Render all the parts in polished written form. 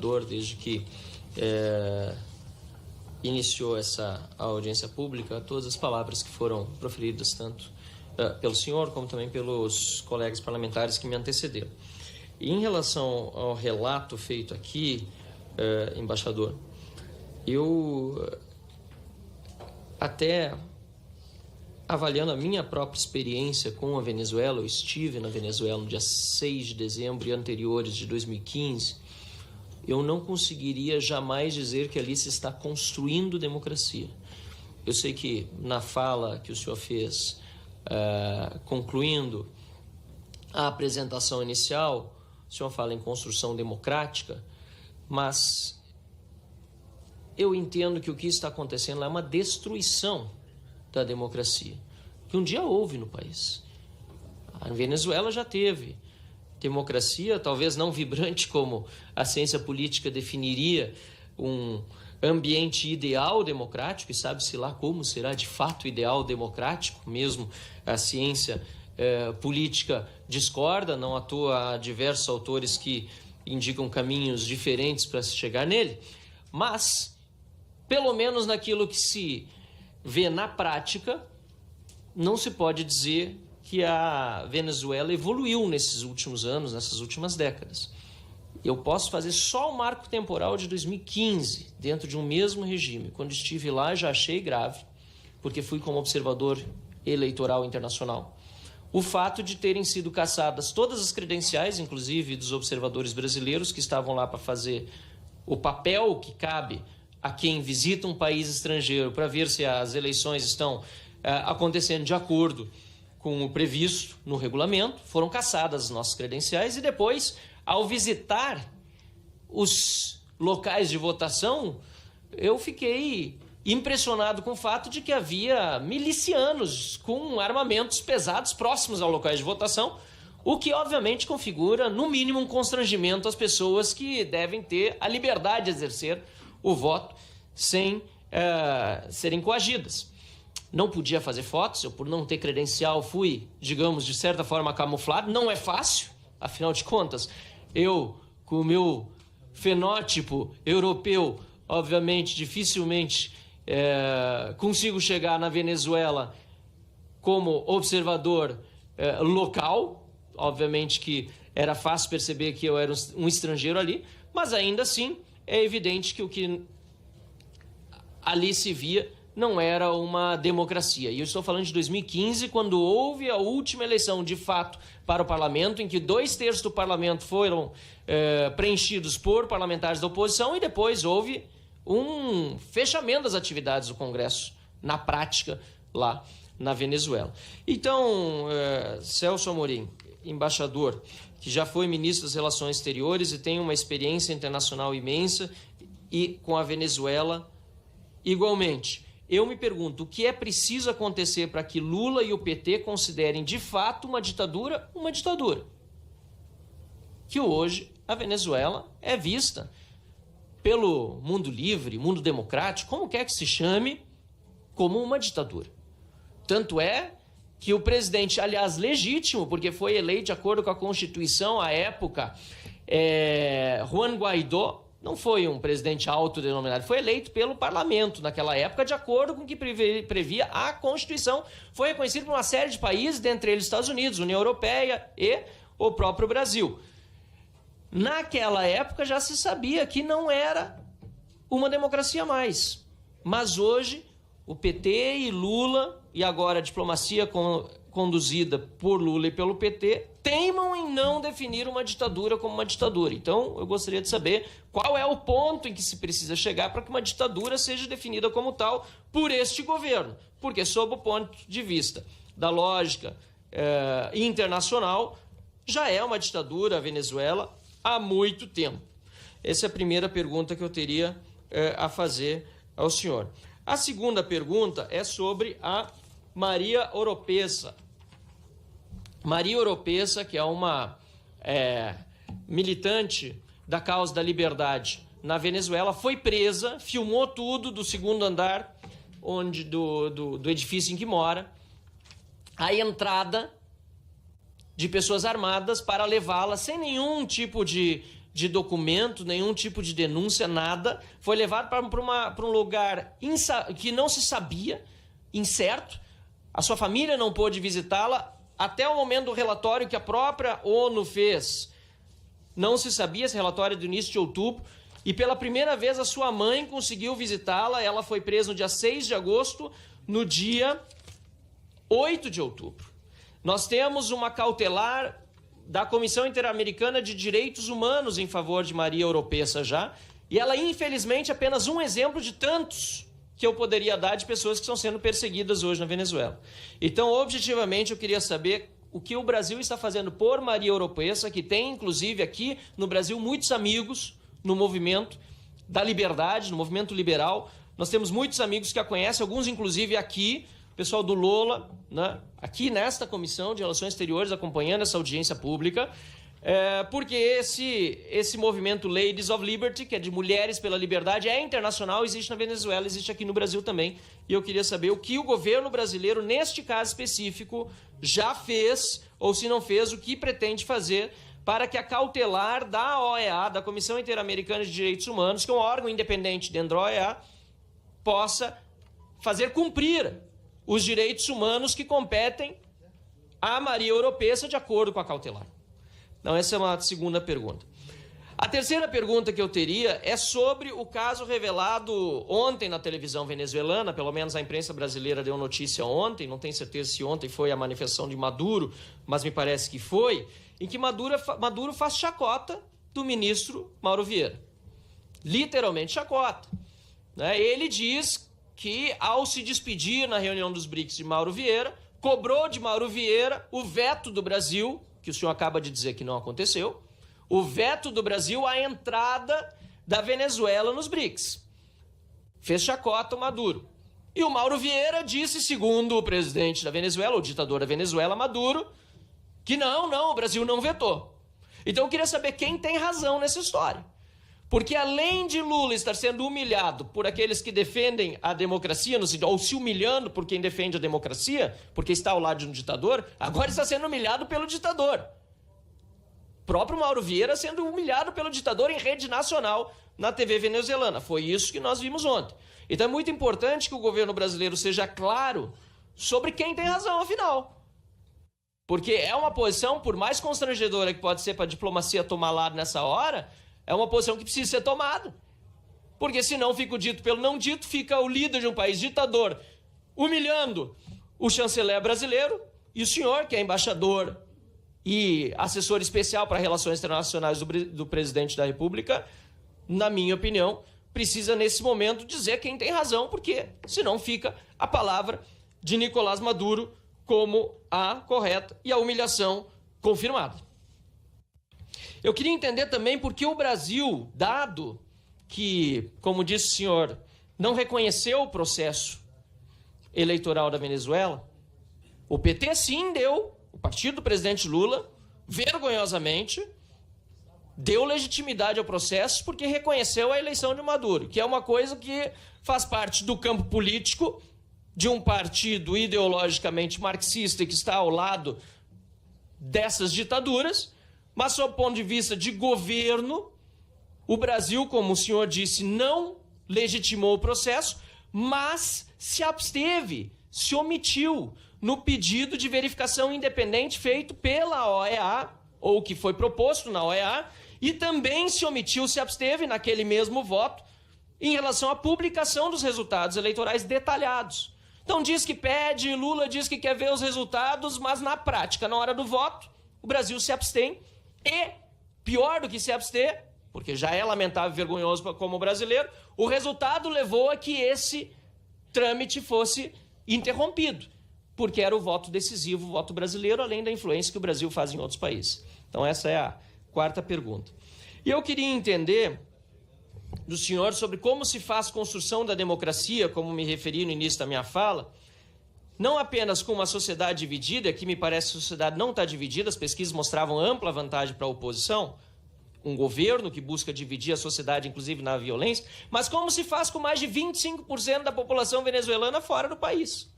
embaixador, desde que iniciou essa audiência pública, todas as palavras que foram proferidas, tanto pelo senhor como também pelos colegas parlamentares que me antecederam. E em relação ao relato feito aqui, embaixador, eu até avaliando a minha própria experiência com a Venezuela, eu estive na Venezuela no dia 6 de dezembro e anteriores de 2015, eu não conseguiria jamais dizer que ali se está construindo democracia. Eu sei que na fala que o senhor fez, concluindo a apresentação inicial, o senhor fala em construção democrática, mas eu entendo que o que está acontecendo lá é uma destruição da democracia, que um dia houve no país. A Venezuela já teve democracia, talvez não vibrante como a ciência política definiria um ambiente ideal democrático, e sabe-se lá como será de fato ideal democrático, mesmo a ciência política discorda, não à toa há diversos autores que indicam caminhos diferentes para se chegar nele, mas, pelo menos naquilo que se vê na prática, não se pode dizer que a Venezuela evoluiu nesses últimos anos, nessas últimas décadas. Eu posso fazer só o marco temporal de 2015, dentro de um mesmo regime. Quando estive lá, já achei grave, porque fui como observador eleitoral internacional. O fato de terem sido cassadas todas as credenciais, inclusive dos observadores brasileiros que estavam lá para fazer o papel que cabe a quem visita um país estrangeiro para ver se as eleições estão acontecendo de acordo com o previsto no regulamento, foram cassadas as nossas credenciais e depois, ao visitar os locais de votação, eu fiquei impressionado com o fato de que havia milicianos com armamentos pesados próximos aos locais de votação, o que obviamente configura, no mínimo, um constrangimento às pessoas que devem ter a liberdade de exercer o voto sem serem coagidas. Não podia fazer fotos, eu por não ter credencial fui, digamos, de certa forma camuflado. Não é fácil, afinal de contas, eu com o meu fenótipo europeu, obviamente, dificilmente consigo chegar na Venezuela como observador local. Obviamente que era fácil perceber que eu era um estrangeiro ali, mas ainda assim é evidente que o que ali se via não era uma democracia. E eu estou falando de 2015, quando houve a última eleição de fato para o parlamento, em que 2/3 do parlamento foram preenchidos por parlamentares da oposição, e depois houve um fechamento das atividades do Congresso, na prática, lá na Venezuela. Então, Celso Amorim, embaixador, que já foi ministro das Relações Exteriores e tem uma experiência internacional imensa, e com a Venezuela igualmente. Eu me pergunto, o que é preciso acontecer para que Lula e o PT considerem de fato uma ditadura? Que hoje a Venezuela é vista pelo mundo livre, mundo democrático, como quer que se chame, como uma ditadura. Tanto é que o presidente, aliás, legítimo, porque foi eleito de acordo com a Constituição à época, Juan Guaidó, não foi um presidente autodenominado, foi eleito pelo parlamento naquela época, de acordo com o que previa a Constituição. Foi reconhecido por uma série de países, dentre eles Estados Unidos, União Europeia e o próprio Brasil. Naquela época já se sabia que não era uma democracia mais. Mas hoje, o PT e Lula, e agora a diplomacia conduzida por Lula e pelo PT, teimam em não definir uma ditadura como uma ditadura. Então, eu gostaria de saber qual é o ponto em que se precisa chegar para que uma ditadura seja definida como tal por este governo. Porque, sob o ponto de vista da lógica internacional, já é uma ditadura a Venezuela há muito tempo. Essa é a primeira pergunta que eu teria a fazer ao senhor. A segunda pergunta é sobre a Maria Oropesa. Maria Oropesa, que é uma militante da causa da liberdade na Venezuela, foi presa, filmou tudo do segundo andar do edifício em que mora, a entrada de pessoas armadas para levá-la sem nenhum tipo de de documento, nenhum tipo de denúncia, nada. Foi levado para um lugar que não se sabia, incerto. A sua família não pôde visitá-la. Até o momento do relatório que a própria ONU fez, não se sabia, esse relatório é do início de outubro. E pela primeira vez a sua mãe conseguiu visitá-la. Ela foi presa no dia 6 de agosto, no dia 8 de outubro. Nós temos uma cautelar da Comissão Interamericana de Direitos Humanos em favor de Maria Oropesa já, e ela, infelizmente, é apenas um exemplo de tantos que eu poderia dar de pessoas que estão sendo perseguidas hoje na Venezuela. Então, objetivamente, eu queria saber o que o Brasil está fazendo por Maria Oropesa, que tem, inclusive, aqui no Brasil, muitos amigos no movimento da liberdade, no movimento liberal. Nós temos muitos amigos que a conhecem, alguns, inclusive, aqui, o pessoal do Lola, né, aqui nesta Comissão de Relações Exteriores, acompanhando essa audiência pública, porque esse movimento Ladies of Liberty, que é de mulheres pela liberdade, é internacional, existe na Venezuela, existe aqui no Brasil também. E eu queria saber o que o governo brasileiro, neste caso específico, já fez, ou se não fez, o que pretende fazer para que a cautelar da OEA, da Comissão Interamericana de Direitos Humanos, que é um órgão independente dentro da OEA, possa fazer cumprir os direitos humanos que competem a Maria Oropesa de acordo com a cautelar. Então, essa é uma segunda pergunta. A terceira pergunta que eu teria é sobre o caso revelado ontem na televisão venezuelana, pelo menos a imprensa brasileira deu notícia ontem, não tenho certeza se ontem foi a manifestação de Maduro, mas me parece que foi, em que Maduro faz chacota do ministro Mauro Vieira. Literalmente chacota. Né? Ele diz que, ao se despedir na reunião dos BRICS de Mauro Vieira, cobrou de Mauro Vieira o veto do Brasil, que o senhor acaba de dizer que não aconteceu, o veto do Brasil à entrada da Venezuela nos BRICS. Fez chacota o Maduro. E o Mauro Vieira disse, segundo o presidente da Venezuela, o ditador da Venezuela, Maduro, que não, o Brasil não vetou. Então eu queria saber quem tem razão nessa história. Porque além de Lula estar sendo humilhado por aqueles que defendem a democracia, ou se humilhando por quem defende a democracia, porque está ao lado de um ditador, agora está sendo humilhado pelo ditador. O próprio Mauro Vieira sendo humilhado pelo ditador em rede nacional na TV venezuelana. Foi isso que nós vimos ontem. Então é muito importante que o governo brasileiro seja claro sobre quem tem razão, afinal. Porque é uma posição, por mais constrangedora que pode ser para a diplomacia tomar lado nessa hora, é uma posição que precisa ser tomada. Porque senão fica o dito pelo não dito, fica o líder de um país ditador humilhando o chanceler brasileiro e o senhor, que é embaixador e assessor especial para relações internacionais do presidente da República, na minha opinião, precisa nesse momento dizer quem tem razão, porque senão fica a palavra de Nicolás Maduro como a correta e a humilhação confirmada. Eu queria entender também por que o Brasil, dado que, como disse o senhor, não reconheceu o processo eleitoral da Venezuela, o PT sim deu, o partido do presidente Lula, vergonhosamente, deu legitimidade ao processo porque reconheceu a eleição de Maduro, que é uma coisa que faz parte do campo político de um partido ideologicamente marxista que está ao lado dessas ditaduras. Mas, sob o ponto de vista de governo, o Brasil, como o senhor disse, não legitimou o processo, mas se absteve, se omitiu no pedido de verificação independente feito pela OEA, ou que foi proposto na OEA, e também se omitiu, se absteve naquele mesmo voto em relação à publicação dos resultados eleitorais detalhados. Então diz que pede, Lula diz que quer ver os resultados, mas na prática, na hora do voto, o Brasil se abstém. E, pior do que se abster, porque já é lamentável e vergonhoso como brasileiro, o resultado levou a que esse trâmite fosse interrompido, porque era o voto decisivo, o voto brasileiro, além da influência que o Brasil faz em outros países. Então essa é a quarta pergunta. E eu queria entender do senhor sobre como se faz construção da democracia, como me referi no início da minha fala, não apenas com uma sociedade dividida, que me parece que a sociedade não está dividida, as pesquisas mostravam ampla vantagem para a oposição, um governo que busca dividir a sociedade, inclusive na violência, mas como se faz com mais de 25% da população venezuelana fora do país.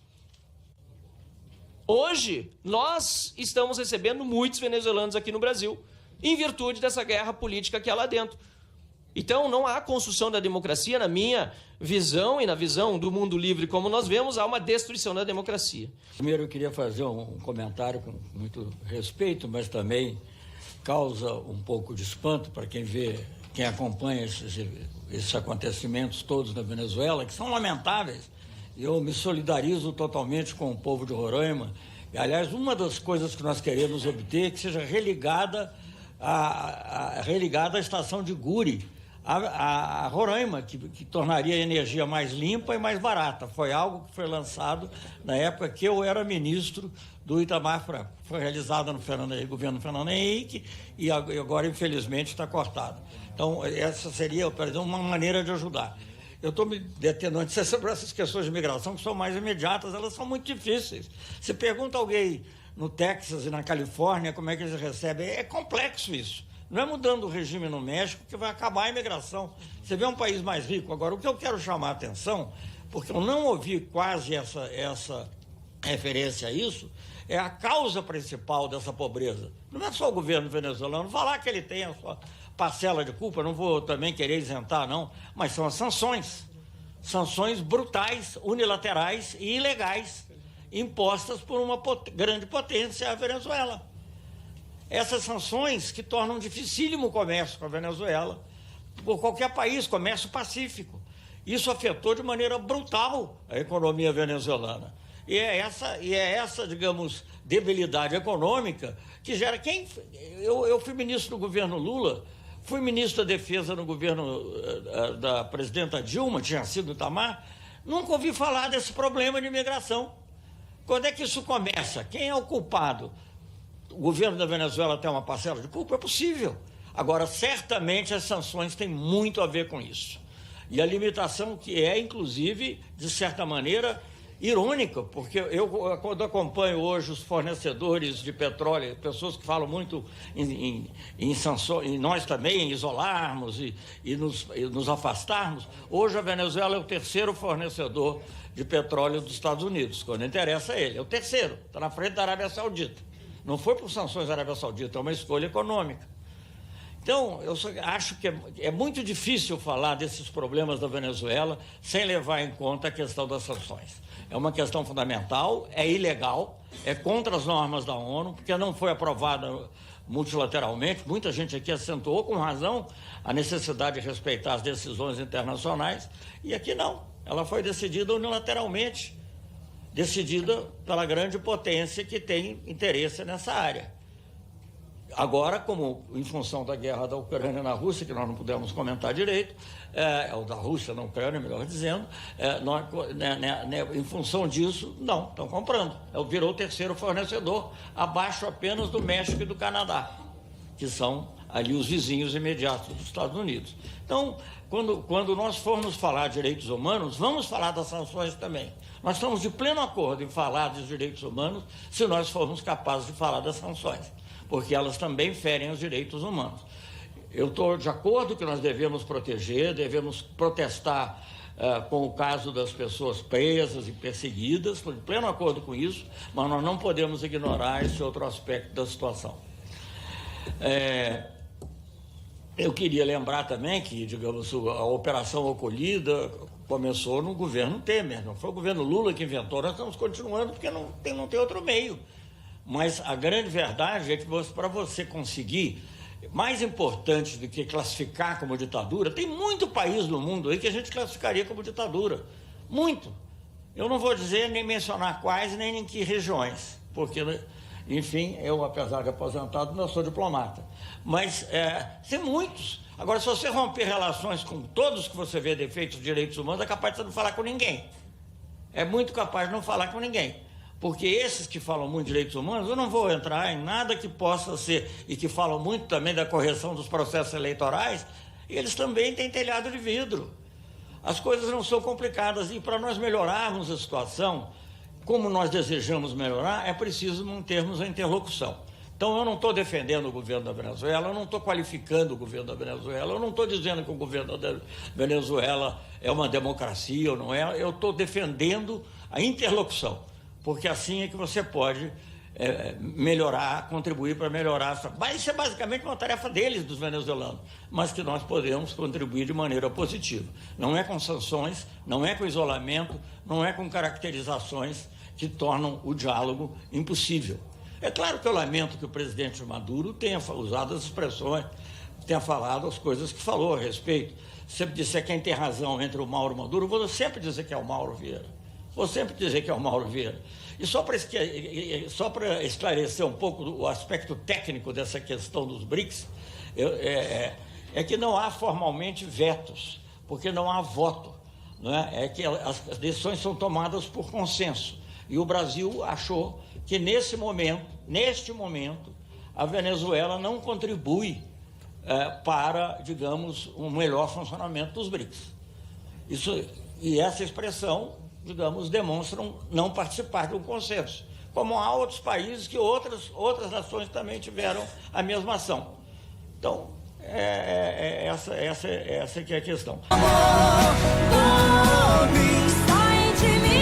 Hoje, nós estamos recebendo muitos venezuelanos aqui no Brasil em virtude dessa guerra política que há lá dentro. Então, não há construção da democracia, na minha visão e na visão do mundo livre como nós vemos, há uma destruição da democracia. Primeiro, eu queria fazer um comentário com muito respeito, mas também causa um pouco de espanto para quem vê, quem acompanha esses acontecimentos todos na Venezuela, que são lamentáveis. Eu me solidarizo totalmente com o povo de Roraima. E, aliás, uma das coisas que nós queremos obter é que seja religada à estação de Guri, a Roraima, que tornaria a energia mais limpa e mais barata. Foi algo que foi lançado na época que eu era ministro do Itamar Franco. Foi realizada no governo Fernando Henrique e agora, infelizmente, está cortado. Então, essa seria, por exemplo, uma maneira de ajudar. Eu estou me detendo antes sobre essas questões de migração, que são mais imediatas, elas são muito difíceis. Você pergunta a alguém no Texas e na Califórnia como é que eles recebem, é complexo isso. Não é mudando o regime no México que vai acabar a imigração. Você vê um país mais rico. Agora, o que eu quero chamar a atenção, porque eu não ouvi quase essa referência a isso, é a causa principal dessa pobreza. Não é só o governo venezuelano falar que ele tem a sua parcela de culpa, não vou também querer isentar, não, mas são as sanções. Sanções brutais, unilaterais e ilegais, impostas por uma grande potência, a Venezuela. Essas sanções que tornam dificílimo o comércio com a Venezuela, por qualquer país, comércio pacífico. Isso afetou de maneira brutal a economia venezuelana. E é essa, digamos, debilidade econômica que gera... Eu fui ministro do governo Lula, fui ministro da Defesa no governo da presidenta Dilma, tinha sido Itamar, nunca ouvi falar desse problema de imigração. Quando é que isso começa? Quem é o culpado? O governo da Venezuela tem uma parcela de culpa? É possível. Agora, certamente, as sanções têm muito a ver com isso. E a limitação que é, inclusive, de certa maneira, irônica, porque quando acompanho hoje os fornecedores de petróleo, pessoas que falam muito em sanções, e nós também, em isolarmos e nos afastarmos, hoje a Venezuela é o terceiro fornecedor de petróleo dos Estados Unidos, quando interessa a ele. É o terceiro, está na frente da Arábia Saudita. Não foi por sanções da Arábia Saudita, é uma escolha econômica. Então, eu acho que é muito difícil falar desses problemas da Venezuela sem levar em conta a questão das sanções. É uma questão fundamental, é ilegal, é contra as normas da ONU, porque não foi aprovada multilateralmente. Muita gente aqui acentuou com razão a necessidade de respeitar as decisões internacionais, e aqui não. Ela foi decidida unilateralmente, decidida pela grande potência que tem interesse nessa área. Agora, como em função da guerra da Ucrânia na Rússia, que nós não pudemos comentar direito, ou da Rússia na Ucrânia, melhor dizendo, em função disso, não, estão comprando. Virou o terceiro fornecedor, abaixo apenas do México e do Canadá, que são ali os vizinhos imediatos dos Estados Unidos. Então, quando nós formos falar de direitos humanos, vamos falar das sanções também. Nós estamos de pleno acordo em falar dos direitos humanos se nós formos capazes de falar das sanções, porque elas também ferem os direitos humanos. Eu estou de acordo que nós devemos proteger, devemos protestar com o caso das pessoas presas e perseguidas, estou de pleno acordo com isso, mas nós não podemos ignorar esse outro aspecto da situação. Eu queria lembrar também que, digamos, a Operação Acolhida começou no governo Temer, não foi o governo Lula que inventou, nós estamos continuando porque não tem outro meio. Mas a grande verdade é que para você conseguir, mais importante do que classificar como ditadura, tem muito país no mundo aí que a gente classificaria como ditadura. Muito. Eu não vou dizer nem mencionar quais, nem em que regiões, porque, enfim, eu, apesar de aposentado, não sou diplomata. Mas tem muitos. Agora, se você romper relações com todos que você vê defeitos de direitos humanos, é capaz de você não falar com ninguém. É muito capaz de não falar com ninguém. Porque esses que falam muito de direitos humanos, eu não vou entrar em nada que possa ser, e que falam muito também da correção dos processos eleitorais, eles também têm telhado de vidro. As coisas não são complicadas, e para nós melhorarmos a situação, como nós desejamos melhorar, é preciso mantermos a interlocução. Então, eu não estou defendendo o governo da Venezuela, eu não estou qualificando o governo da Venezuela, eu não estou dizendo que o governo da Venezuela é uma democracia ou não é, eu estou defendendo a interlocução, porque assim é que você pode melhorar, contribuir para melhorar. Mas isso é basicamente uma tarefa deles, dos venezuelanos, mas que nós podemos contribuir de maneira positiva. Não é com sanções, não é com isolamento, não é com caracterizações que tornam o diálogo impossível. É claro que eu lamento que o presidente Maduro tenha usado as expressões, tenha falado as coisas que falou a respeito. Sempre disser quem tem razão entre o Mauro Maduro, eu vou sempre dizer que é o Mauro Vieira. Vou sempre dizer que é o Mauro Vieira. E só para esclarecer um pouco o aspecto técnico dessa questão dos BRICS, é que não há formalmente vetos, porque não há voto. Não é? É que as decisões são tomadas por consenso. E o Brasil achou que neste momento, a Venezuela não contribui para, digamos, um melhor funcionamento dos BRICS. E essa expressão, digamos, demonstram não participar de um consenso. Como há outros países que outras nações também tiveram a mesma ação. Então, essa que é a questão. Amor, sai de mim.